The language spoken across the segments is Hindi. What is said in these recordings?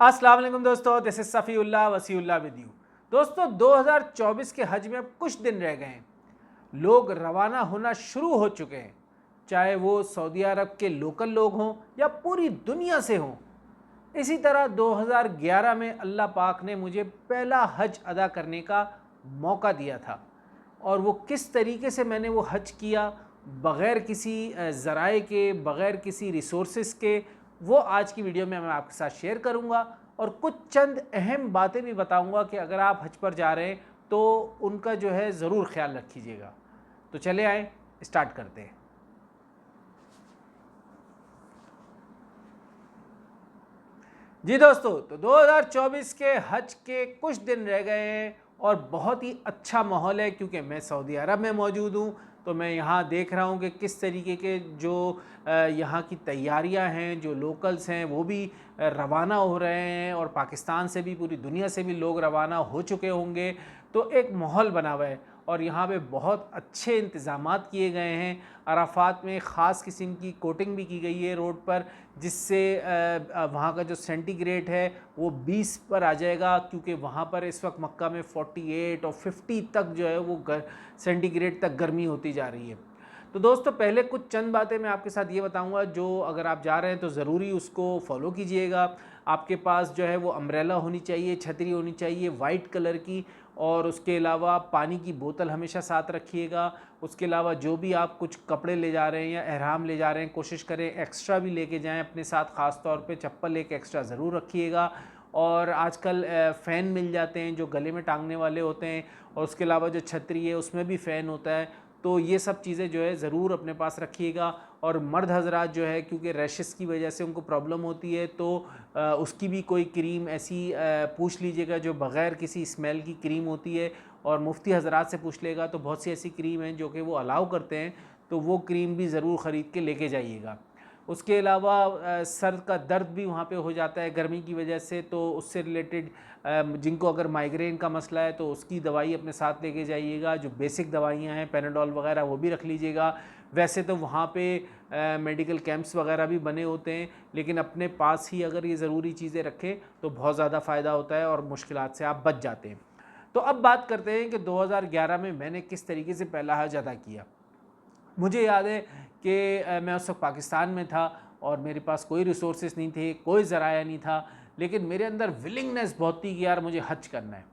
अस्सलाम वालेकुम दोस्तों, this is Safiullah Wasiullah with you. दोस्तों 2024 के हज में अब कुछ दिन रह गए हैं। लोग रवाना होना शुरू हो चुके हैं, चाहे वो सऊदी अरब के लोकल लोग हों या पूरी दुनिया से हों। इसी तरह 2011 में अल्लाह पाक ने मुझे पहला हज अदा करने का मौका दिया था, और वो किस तरीके से मैंने वो हज किया बग़ैर किसी ज़राए के, बग़ैर किसी रिसोर्सेज के, वो आज की वीडियो में मैं आपके साथ शेयर करूंगा। और कुछ चंद अहम बातें भी बताऊंगा कि अगर आप हज पर जा रहे हैं तो उनका जो है ज़रूर ख्याल रखिएगा। तो चले आए, स्टार्ट करते हैं। जी दोस्तों, तो 2024 के हज के कुछ दिन रह गए हैं और बहुत ही अच्छा माहौल है, क्योंकि मैं सऊदी अरब में मौजूद हूँ। तो मैं यहाँ देख रहा हूँ कि किस तरीके के जो यहाँ की तैयारियाँ हैं, जो लोकल्स हैं वो भी रवाना हो रहे हैं, और पाकिस्तान से भी, पूरी दुनिया से भी लोग रवाना हो चुके होंगे। तो एक माहौल बना हुआ है और यहाँ पे बहुत अच्छे इंतज़ामात किए गए हैं। अराफात में ख़ास किस्म की कोटिंग भी की गई है रोड पर, जिससे वहाँ का जो सेंटीग्रेड है वो 20 पर आ जाएगा, क्योंकि वहाँ पर इस वक्त मक्का में 48 और 50 तक जो है वो सेंटीग्रेड तक गर्मी होती जा रही है। तो दोस्तों पहले कुछ चंद बातें मैं आपके साथ ये बताऊंगा जो अगर आप जा रहे हैं तो ज़रूरी उसको फॉलो कीजिएगा। आपके पास जो है वो अम्ब्रेला होनी चाहिए, छतरी होनी चाहिए वाइट कलर की, और उसके अलावा पानी की बोतल हमेशा साथ रखिएगा। उसके अलावा जो भी आप कुछ कपड़े ले जा रहे हैं या एहराम ले जा रहे हैं, कोशिश करें एक्स्ट्रा भी लेके जाएं अपने साथ, ख़ास तौर पे चप्पल एक एक्स्ट्रा ज़रूर रखिएगा। और आजकल फ़ैन मिल जाते हैं जो गले में टांगने वाले होते हैं, और उसके अलावा जो छतरी है उसमें भी फ़ैन होता है। तो ये सब चीज़ें जो है ज़रूर अपने पास रखिएगा। और मर्द हजरात जो है, क्योंकि रैशेस की वजह से उनको प्रॉब्लम होती है, तो उसकी भी कोई क्रीम ऐसी पूछ लीजिएगा जो बग़ैर किसी स्मेल की क्रीम होती है, और मुफ्ती हजरात से पूछ लेगा तो बहुत सी ऐसी क्रीम हैं जो कि वो अलाउ करते हैं, तो वो क्रीम भी ज़रूर ख़रीद के लेके जाइएगा। उसके अलावा सर का दर्द भी वहाँ पे हो जाता है गर्मी की वजह से, तो उससे रिलेटेड जिनको अगर माइग्रेन का मसला है तो उसकी दवाई अपने साथ लेके जाइएगा। जो बेसिक दवाइयाँ हैं, पैनाडोल वगैरह, वो भी रख लीजिएगा। वैसे तो वहाँ पे मेडिकल कैंप्स वगैरह भी बने होते हैं, लेकिन अपने पास ही अगर ये ज़रूरी चीज़ें रखें तो बहुत ज़्यादा फ़ायदा होता है और मुश्किलात से आप बच जाते हैं। तो अब बात करते हैं कि 2011 में मैंने किस तरीके से पहला हज अदा किया। मुझे याद है कि मैं उस वक्त पाकिस्तान में था और मेरे पास कोई रिसोर्सेज नहीं थे, कोई ज़राया नहीं था, लेकिन मेरे अंदर विलिंगनेस बहुत थी कि यार मुझे हज करना है।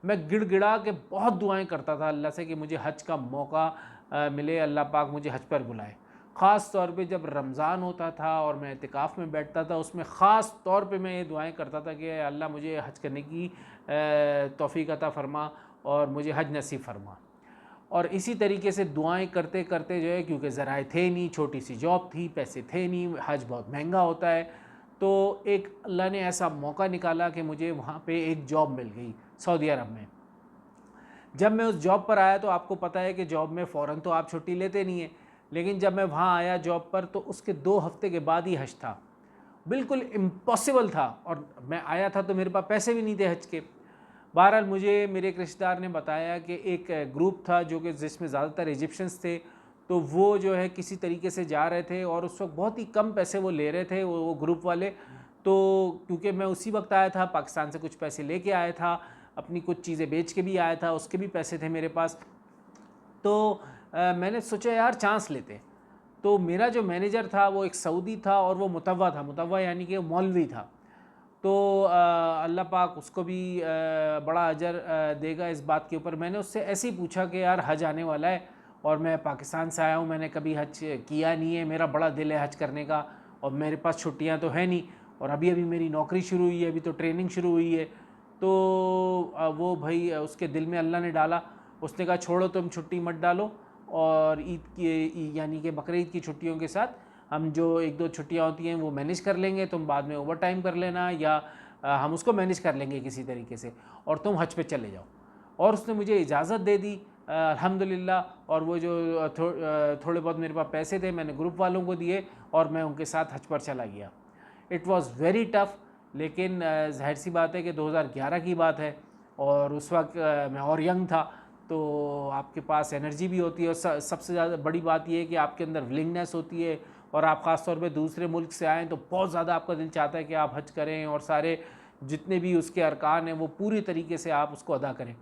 मैं गिड़गिड़ा के बहुत दुआएं करता था अल्लाह से कि मुझे हज का मौका मिले, अल्लाह पाक मुझे हज पर बुलाए। ख़ास तौर पे जब रमज़ान होता था और मैं इतिकाफ़ में बैठता था, उसमें ख़ास तौर पे मैं ये दुआएं करता था कि अल्लाह मुझे हज करने की तौफ़ीक़ अता फ़रमा और मुझे हज नसीब फ़रमा। और इसी तरीके से दुआएं करते करते जो है, क्योंकि ज़राए थे नहीं, छोटी सी जॉब थी, पैसे थे नहीं, हज बहुत महंगा होता है, तो एक अल्लाह ने ऐसा मौका निकाला कि मुझे वहाँ पे एक जॉब मिल गई सऊदी अरब में। जब मैं उस जॉब पर आया तो आपको पता है कि जॉब में फ़ौरन तो आप छुट्टी लेते नहीं हैं, लेकिन जब मैं वहाँ आया जॉब पर तो उसके 2 हफ्ते के बाद ही हज था। बिल्कुल इम्पॉसिबल था, और मैं आया था तो मेरे पास पैसे भी नहीं थे हज के। बहरहाल मुझे मेरे एक रिश्तेदार ने बताया कि एक ग्रुप था जो कि जिसमें ज़्यादातर इजिप्शियंस थे, तो वो जो है किसी तरीके से जा रहे थे और उस वक्त बहुत ही कम पैसे वो ले रहे थे, वो ग्रुप वाले। तो क्योंकि मैं उसी वक्त आया था, पाकिस्तान से कुछ पैसे लेके आया था, अपनी कुछ चीज़ें बेच के भी आया था, उसके भी पैसे थे मेरे पास। तो मैंने सोचा यार चांस लेते। तो मेरा जो मैनेजर था वो एक सऊदी था और वो मुतव्वा था, मुतव्वा यानी कि मौलवी था। तो अल्लाह पाक उसको भी बड़ा अजर देगा इस बात के ऊपर। मैंने उससे ऐसे ही पूछा कि यार हज आने वाला है और मैं पाकिस्तान से आया हूँ, मैंने कभी हज किया नहीं है, मेरा बड़ा दिल है हज करने का, और मेरे पास छुट्टियाँ तो है नहीं, और अभी अभी मेरी नौकरी शुरू हुई है, अभी तो ट्रेनिंग शुरू हुई है। तो वो भाई उसके दिल में अल्लाह ने डाला, उसने कहा छोड़ो तुम छुट्टी मत डालो, और ईद की यानी कि बकरीद की छुट्टियों के साथ हम जो 1-2 छुट्टियां होती हैं वो मैनेज कर लेंगे, तुम बाद में ओवर टाइम कर लेना, या हम उसको मैनेज कर लेंगे किसी तरीके से, और तुम हज पे चले जाओ। और उसने मुझे इजाज़त दे दी अल्हम्दुलिल्लाह। और वो जो थोड़े बहुत मेरे पास पैसे थे मैंने ग्रुप वालों को दिए और मैं उनके साथ हज पर चला गया। इट वाज़ वेरी टफ़, लेकिन ज़ाहिर सी बात है कि 2011 की बात है और उस वक्त मैं और यंग था, तो आपके पास एनर्जी भी होती है, और सबसे ज़्यादा बड़ी बात यह है कि आपके अंदर विलिंगनेस होती है। और आप ख़ास तौर पे दूसरे मुल्क से आएँ तो बहुत ज़्यादा आपका दिल चाहता है कि आप हज करें, और सारे जितने भी उसके अरकान हैं वो पूरी तरीके से आप उसको अदा करें।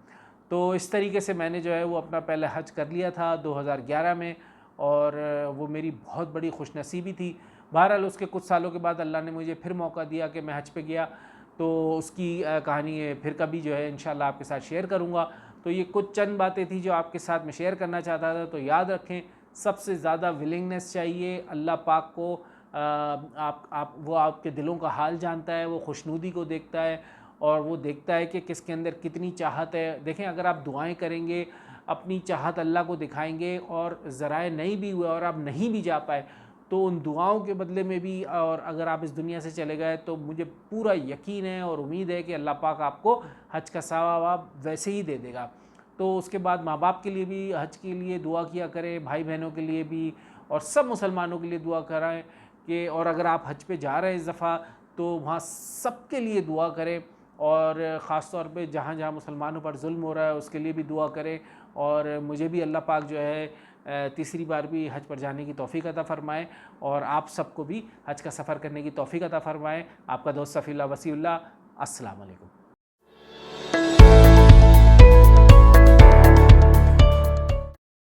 तो इस तरीके से मैंने जो है वो अपना पहले हज कर लिया था 2011 में, और वो मेरी बहुत बड़ी खुशनसीबी थी। बहरहाल उसके कुछ सालों के बाद अल्लाह ने मुझे फिर मौका दिया कि मैं हज पे गया, तो उसकी कहानी फिर कभी जो है इंशाल्लाह आपके साथ शेयर करूँगा। तो ये कुछ चंद बातें थी जो आपके साथ मैं शेयर करना चाहता था। तो याद रखें, सबसे ज़्यादा विलिंगनेस चाहिए। अल्लाह पाक को वो आपके दिलों का हाल जानता है, वो खुशनुदी को देखता है, और वो देखता है कि किसके अंदर कितनी चाहत है। देखें, अगर आप दुआएं करेंगे, अपनी चाहत अल्लाह को दिखाएंगे, और ज़राए नहीं भी हुए और आप नहीं भी जा पाए, तो उन दुआओं के बदले में भी, और अगर आप इस दुनिया से चले गए, तो मुझे पूरा यकीन है और उम्मीद है कि अल्लाह पाक आपको हज का सवाब वैसे ही दे देगा। तो उसके बाद माँ बाप के लिए भी हज के लिए दुआ किया करें, भाई बहनों के लिए भी, और सब मुसलमानों के लिए दुआ कराएं कि, और अगर आप हज पे जा रहे हैं इस दफ़ा, तो वहाँ सबके लिए दुआ करें, और ख़ास तौर पे जहाँ जहाँ मुसलमानों पर जुल्म हो रहा है उसके लिए भी दुआ करें। और मुझे भी अल्लाह पाक जो है तीसरी बार भी हज पर जाने की तौफ़ीक अता फ़रमाए, और आप सबको भी हज का सफ़र करने की तौफ़ीक अता फ़रमाए। आपका दोस्त सफ़ीउल्लाह वसीउल्लाह। अस्सलाम वालेकुम।